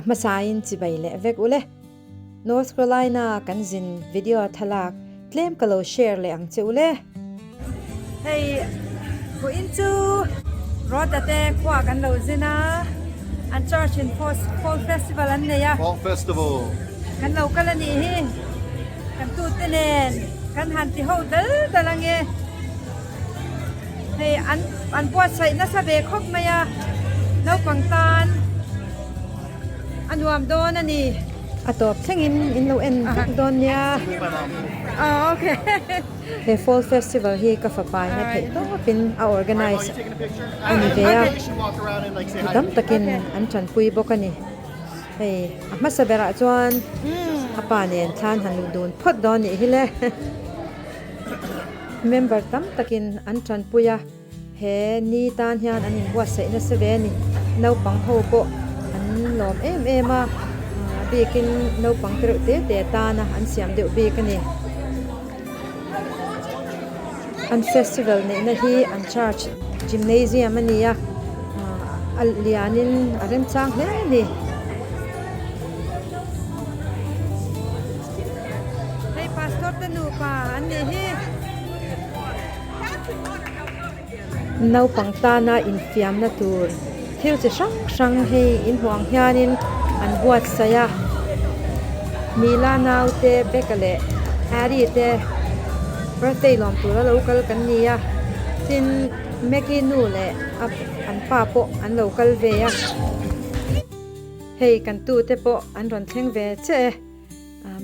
Masain chi bai le vek ule North Carolina kan zin video thalak claim kalo share le ang che ule hey go into road ate kwa kan lo zina an church in fall festival an ne ya Fall Festival. kan lo kala ni hi kan Tute nen kan han ti ho dalang e hey an puat sai na sa be khop maya no pangtan an Nuam don ani atop thengin in lo en don ya okay the fall festival hi ka fa pai na thei to pin a organize ani ve ya dam takin an chan pui bokani hey ma sabera chuan apa nen than han dun phot don ni hi le member tam takin an chan puya he ni tan hian anin wa sei na se ve ni no pang ho po an lom em a bikin no pang tru te ta na an siam deuh bik ani an festival ne na hi an church gymnasium ania alianin arem chang hle ni hey pastor tanu pa an ne hi no pang ta na in fiam na tur thil che sang hei in huang hianin an buat saya mila nau te bekale ari te birthday lom tu local kan nia tin meki nu le an pa po an local ve ya hei kan tu te po an ron theng ve che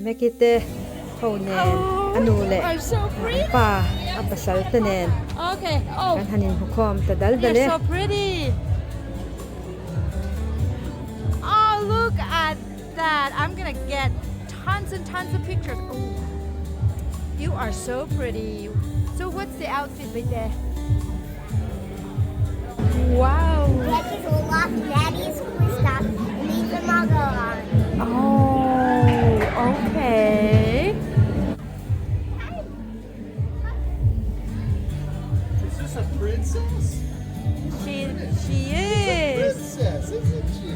meki te ho ne anu le pa apasal te nen Okay. Oh, kan hanin hukom ta dal dale you're so pretty. Oh, look at that. I'm going to get tons and tons of pictures. Oh, you are so pretty. So what's the outfit right there? Wow. Daddy's will lock Daddy's cool stuff and leave them all go on. Oh, okay. Is this a princess? She is. Princess, isn't she?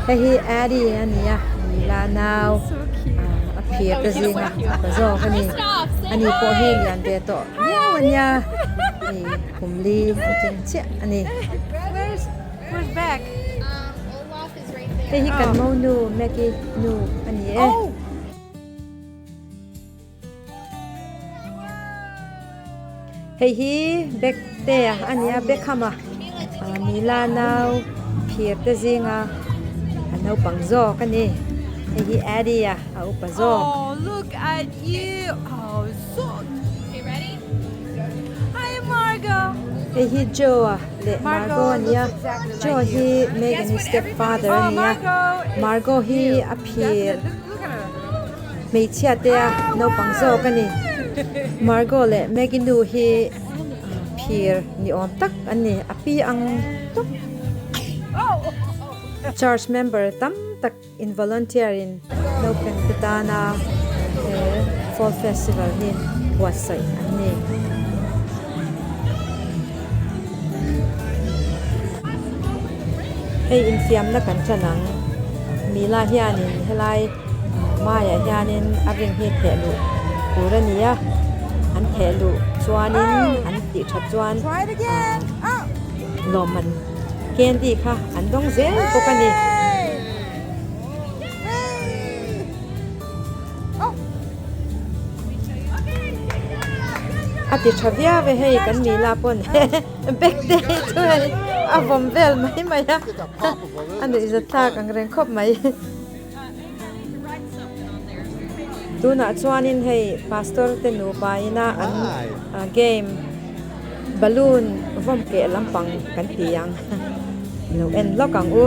hei hi ari ania mila nau aphiat ta zinga ka zo kani ani po hi lian be to ania ni kumli chen che ani Where's back? Olaf is right there. hei hi kan mo nu meki nu ani e Oh. hei hi bek te ania bekhama mila nau phiat ta zinga anau pangzo kani hei hi ari ya au pazo Oh, look at you. Oh, so. Okay, ready? Hi, Margot. hei hi Joa le Margot ania Jo hi Megan stepfather Oh, ania Margot. Margot hi a phiat Look at her. mei chia te no pangzo kani Margot le Megan du hi phir ni om tak ani api ang tuk church member tam tak in volunteer in no pen petana fall festival ni wasai ani hei in fiam na kan chanang mila hianin helai maya hianin aving hi thelu purania an thelu chuanin an ti tha chuan Try it again. Oh. loman candy kha an dong zel pokani Hey. Hey. Oh. ati thavia ve hei kan mila pon back day to avom vel mai maya and is a tag ang ren khop mai tuna chuanin hei pastor te nu pa ina an game balloon vom ke lampang kan tiang no en lokang u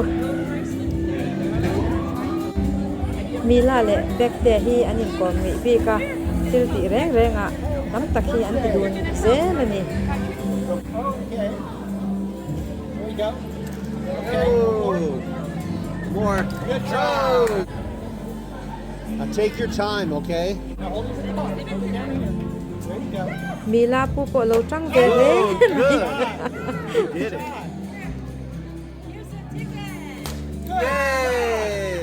mila le back day hi anin ko mi bi ka til ti reng renga nam takhi an ti dun zel ani Okay. There we go. Okay. More. Good job. Now take your time, okay? There you go. มีลาปูโปโลจังเกเร Oh, good. You did it. Yay!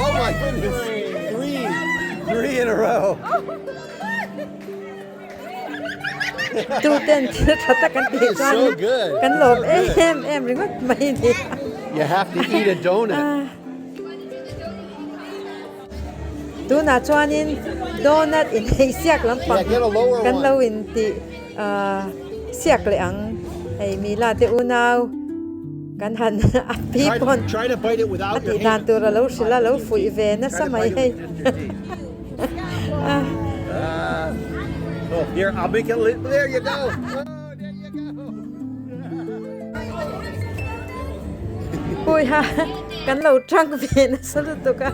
Oh my goodness. Three in a row. ตูเต้นทัตกันตีจวน So good. กันหลบเอ็มหรือว่าไม่ดี You have to eat a donut. ตูน่าจวนนินโดนัทอินไอเสียกลำปัง Yeah, get a lower กันเรา one. อินติเสียกเลยอังไอมีลาเตอูนาวกันหันพี่ปน Try to bite it without อ your ติดาน hand. ตัวเราสิละเราฝุ่ยเวนะส Try to มัย bite ให้ it with just your teeth. Oh, here, I'll make it. There you go. Oh, there you go. ปุยฮะกันเราจังเวนะสรุปตัวกัน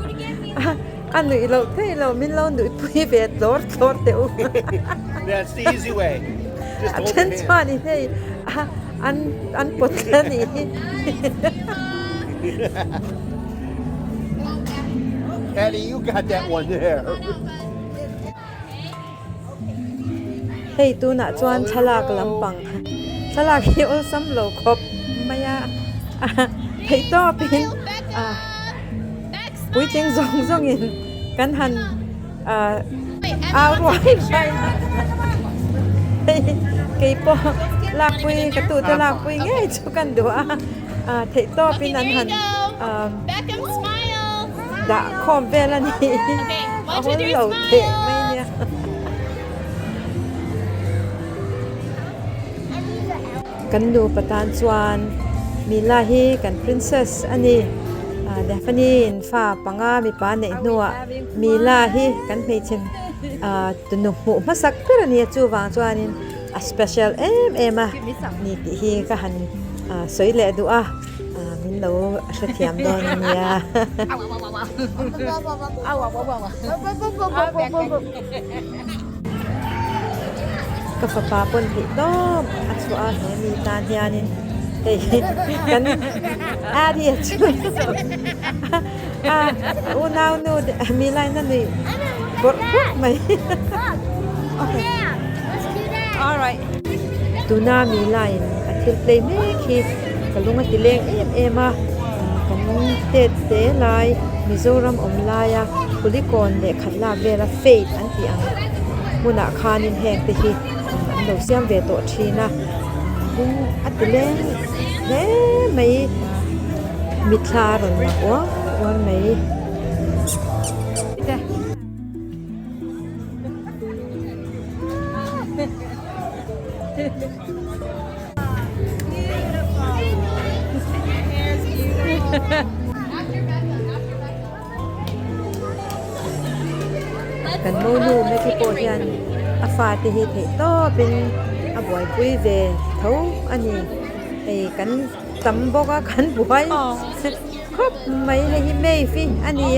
อันหนุ่ยเราเท่เรามินเราหนุ่ยปุยเวทลอดเตอู That's the easy way. Just hold ฉัน your ชอบ hand. นี่ให้อันปวดกันนี่ Eddie, you got that one there. เฮ้ยตูน่ะจวนฉลากลำปังฉลากที่อุซ้ำโลครบมายาเฮ้ยต่อเป็นปุ้ยจริงซองอินกันหันเอารวยไปเฮ้ยเกี่ยปอลากปุ้ยกระตูจะลากปุ้ยง่ายจุกันดูเฮ้ยต่อเป็นนั้นหัน Beckham, smile. ด่าคอมเวลานี่ Okay, เอา 1, 2, 3, เหล่าเตะไม่ smile. เนี่ยกันดูประธานชวนมีลาฮีกัน princess อันนี้เดฟนีนฟ้าปังอามีปานในนัวมีลาฮีกันไม่เช่นตุนุหูมาสักเพื่อนนี่จูวางชวนินspecial เอ็มนี่ที่ฮีก็หันสวยเลยดูมินเราเสียมโดนเนี่ย ก็ฝาปาปนผิดต้มอัศวะเฮมีตาเฮียนินเฮ้ยกันอาเดียช่วยอูนาวนูมีไรนั่นนี่บดไหม Yeah, let's do that. Alright. ตูน่ามีไรอาทิตย์เลยไม่คิดกันลุงอาทิตย์เลี้ยงเอ็มกันเตะลายมิโซรัมอมลายคุลิกอนเด็กขัดลาเวลาเฟดอันที่อังมุนาคานินแหงติฮีเราเสียมเวโตชีนะบุ้งอัตเลงเน่ไม่มิทารุนนะวันไม่กันโมนูไม่ที่โปรยันอาฟาติฮิเทโตเป็นอบวยปุยเวเท่าอันนี้ไอ้กันตำบอกกันบวยครบไม่ให้ไม่ฟิอันนี้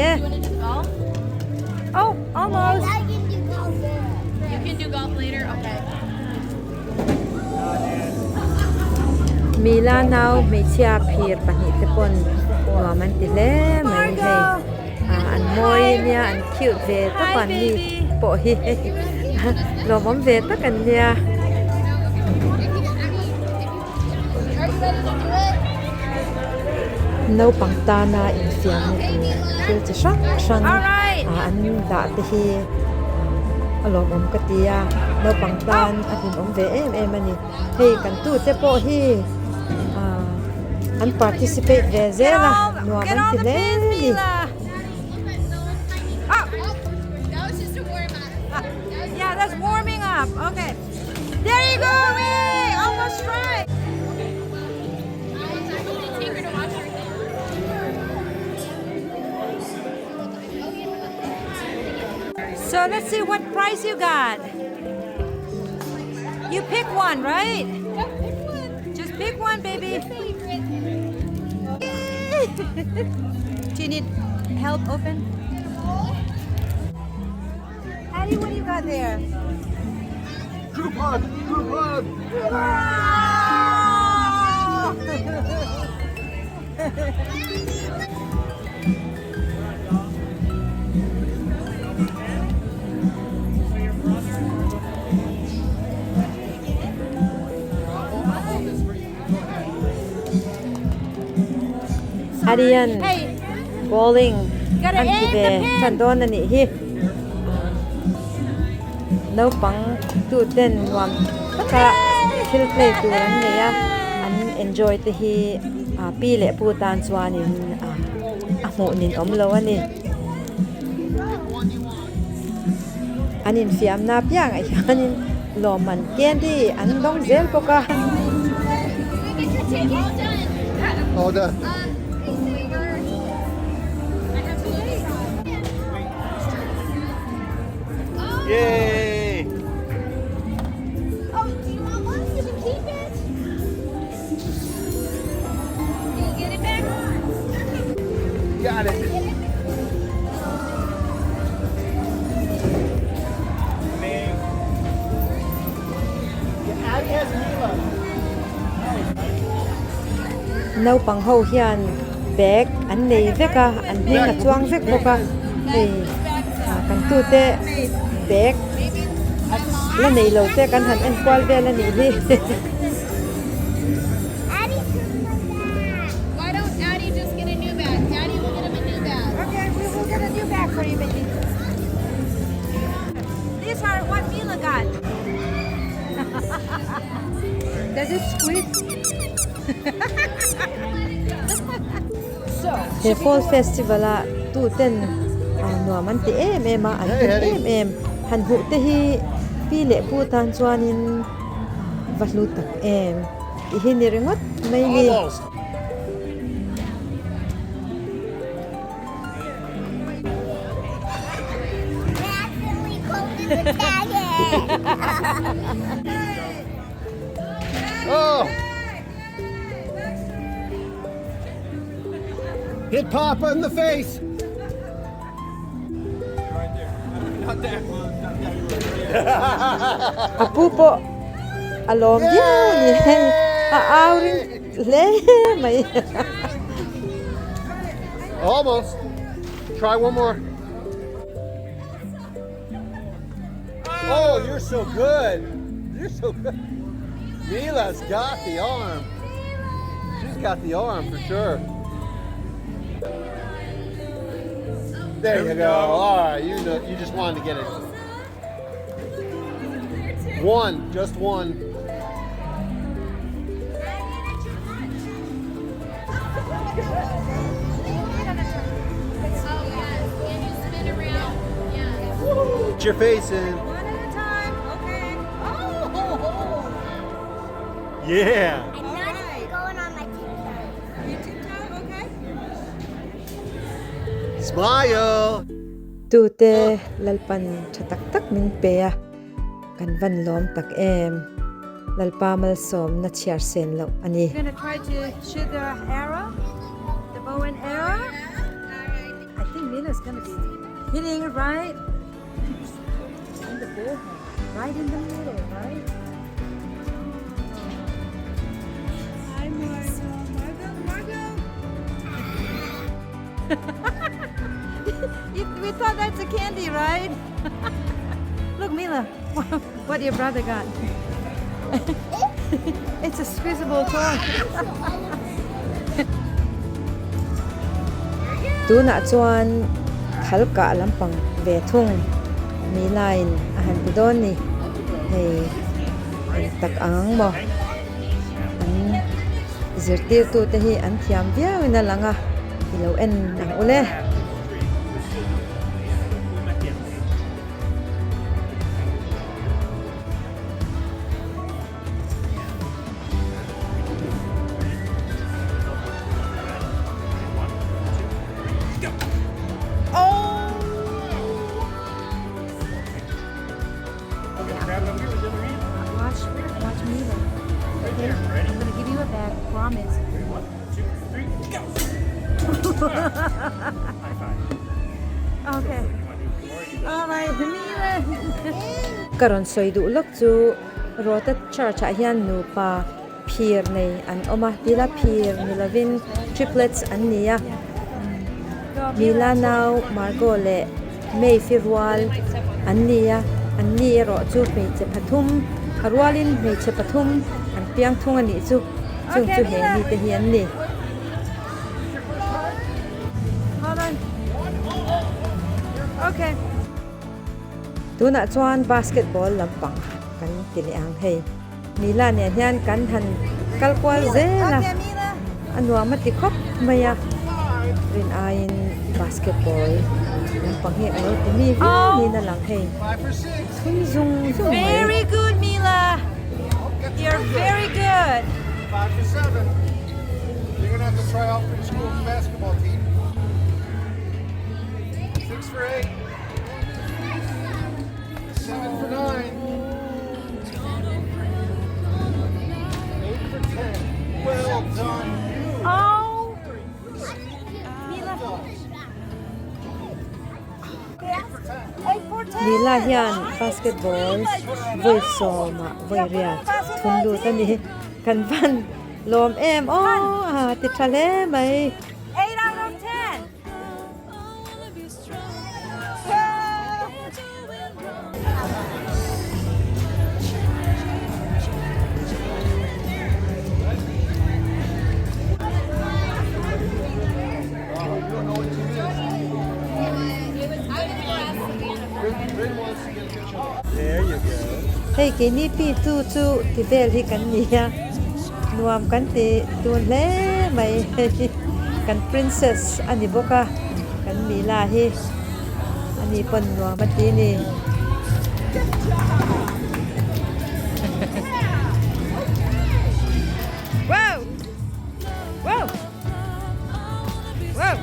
Oh, almost. I can do golf there. You can do golf later? Okay. มีลานาวไม่เชียพีร์ปนิตปนหัวมันติเล่ไม่ให้อันมอยเนี่ยอันคิวเวตปันนี่ปอยเราบอมเวตกันเนี่ย nấu bằng ta na in phiền thì chỉ sáng anh đã thì lòng ông cái tia nấu bằng ta anh ông về em anh thì cần tu te po hi anh participate về thế là Nuam anh thì lên đi Yeah, that's warming up. Okay. There you go, Ray! Almost right. So let's see what price you got. You pick one, right? Just pick one, baby. Do you need help open? Addie, what do you got there? Coupon! Coupon! Arian Hey, bowling gotta an aim ti the ve pin. chan don ani hi no pang tu ten nuam taka thil play tu an ne ya an enjoy te hi pi le pu tan chuanin a mu nin om lo ani anin fiam na piang ai anin lo man candy an dong zel poka All done. Yay! Oh, do you want one? You can keep it. Can you get it back? Got it. Abby has Mila. no pang ho hian bag an nei veka an hing a chuang vek boka ei kan tu te bag la nei lo te kan han en kwal ve la ni hi Addie's coming back. Why don't Addie just get a new bag? Daddy will get him a new bag. okay we will get a new bag for you baby These are what Mila got. does it squeeze he fall festival a tu ten nuam an ti em em a an tin em em han hu te hi pi le pu tan chuanin valu tak em i hi ni ringot mai ni Almost. I accidentally closed the tag Oh! Hit Papa in the face! apu po alom dio ni a auring le mai Almost. Try one more. Oh, you're so good. You're so good. Mila's got the arm. She's got the arm for sure. There you go. All right, you know, you just wanted to get it. One, just one. Put your face in. One at a time. Okay. Oh. Yeah. I'm not even going on my TikTok. You tiptoe. Okay. Smile. Tute lalpan chatak tak min pe a kan van lom tak em lalpa mal som na chiar sen lo ani You're gonna try to shoot the arrow, the bow and arrow. I think Mila's gonna be hitting it right in the bullhead, right in the middle, right? Hi, Margot. Margot. We thought that's a candy, right? Look, Mila, what your brother got. It's a squeezable toy. tu na chuan thal ka lampang ve thung mi line a han pi don ni hei tak ang mo an zirtir tu te hi an thiam viau na langa ilo en ang ule Watch Mila. Okay, I'm gonna give you a bag. Promise. Okay. All right, Mila. karon soidu lok chu rota church a hian nu pa phir nei an oma tila phir milavin triplets an nia mila now margo le mei firwal an nia an ni ro chu pe che pathum harwalin mei che pathum an piang thung ani chu chu chu he ni te hian ni Okay. Tuna chuan basketball lampang kan tili ang hei. Mila ne hian kan han kalkwal zela. Okay, Mila. Anwa mati khop maya. Rin ayin basketball. Lampang hi ano timi ni na lang hei. 5 for 6. Kun zung zung. Very good, Mila. You're very good. 5 for 7. You're gonna have to try out for the school basketball team. 6 for 8. 7 for 9. 8 for 10. Well done. Oh. Mila. 8 for 10. Mila hian basketball voi so ma voi ria thundu tani kan van lom em ti thale mai 8 out of 10. There you go. hei ke ni pi tu chu ti vel hi kan ni ya nuam kan ti tun le mai kan princess ani boka kan Mila hi ani pon nuam mati ni wow wow wow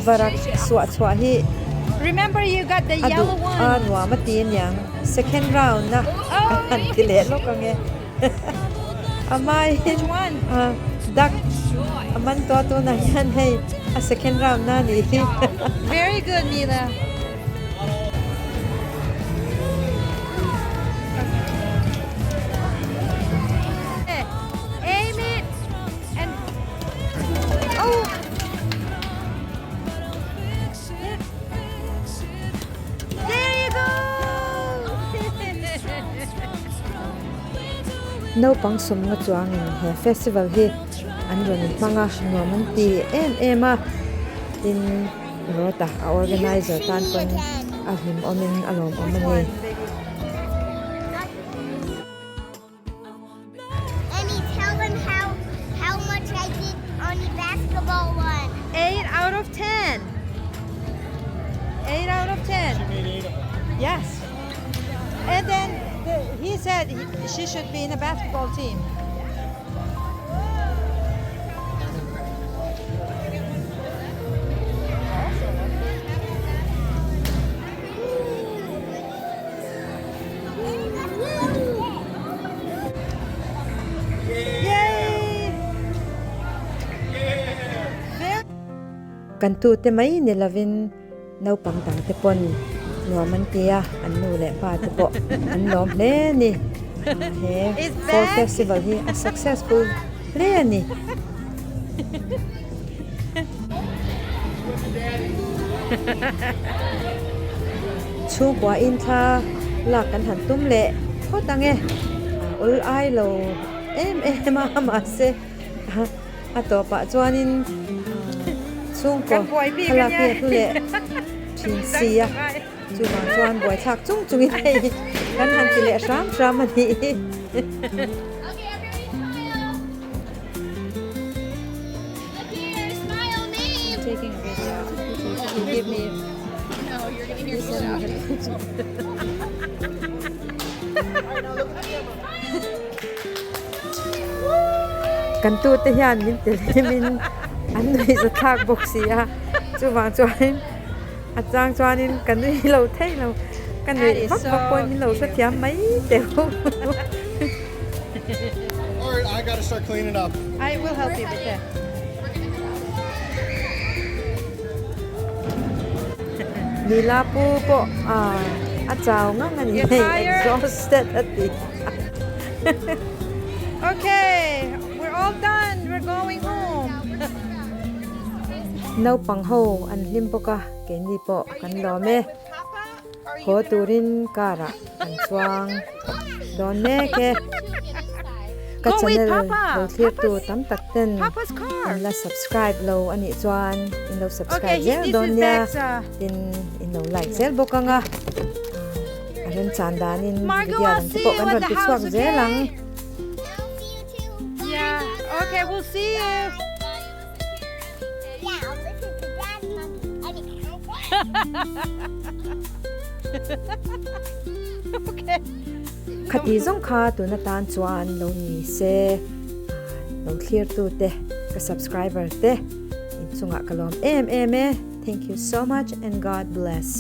barak suwa hi Remember, you got the yellow one. nuam mati yang second round na kan ti le lo ka nge amai Which one? dak aman to na yan hey a second round na ni Very good, Mila. Aim it and oh. There you go. no pang sum nga chuang in he festival hi an ron manga nuam ti em a in rota a organizer tan kon a him omin alom omani Annie, tell them how much I did on the basketball one. 8 out of 10. 8 out of 10. Yes. And then he said she should be in a basketball team. Yay! Very kan Tute mai ni lavin no pang tang te pon nuam tia an nu le pa te po an nom le ni he It's fall back. festival hi a successful le ni chu kwa in tha la kan han tum le tho tange ul ai lo em ma se a to pa chuanin chung ko Kan buai pi hala kan pe ya. tu le thin sia chu ma chuan boi thak chung chung in hei kan han ti le ram ani Okay, everybody smile. Look here, smile, name. taking a video. You give me. No, you're gonna hear me shout. kan tu te hian min te min an nei za thak bok sia chu wang chuan a chang chuanin kan ni lo thei lo kan That ni is bak so bak poi min lo sa thiam mai te ho All right, I gotta start cleaning up. I will help you with that. Mila pu po a chao nga ngani Get nei tired? exhausted at the Okay, we're all done. We're going home. no pang ho an hlim poka ke ni po kan lo me ho turin kara an chuang don me ke ka Go with channel Papa. lo thlir tu tam tak ten Papa's car. an la subscribe lo ani chuan in lo Okay, subscribe zel this don is nia Bex. tin in lo like zel boka nga aron chandanin Margot, video I'll lang see po you kan at ron the piswak house, zelang I'll see you too. Yeah. Okay, we'll see you. Yeah, I'll listen to Dad, Mommy. Okay. khati zong kha tu na tan chuan lo ni se lo clear tu te ka subscriber te in chunga kalom em thank you so much and God bless.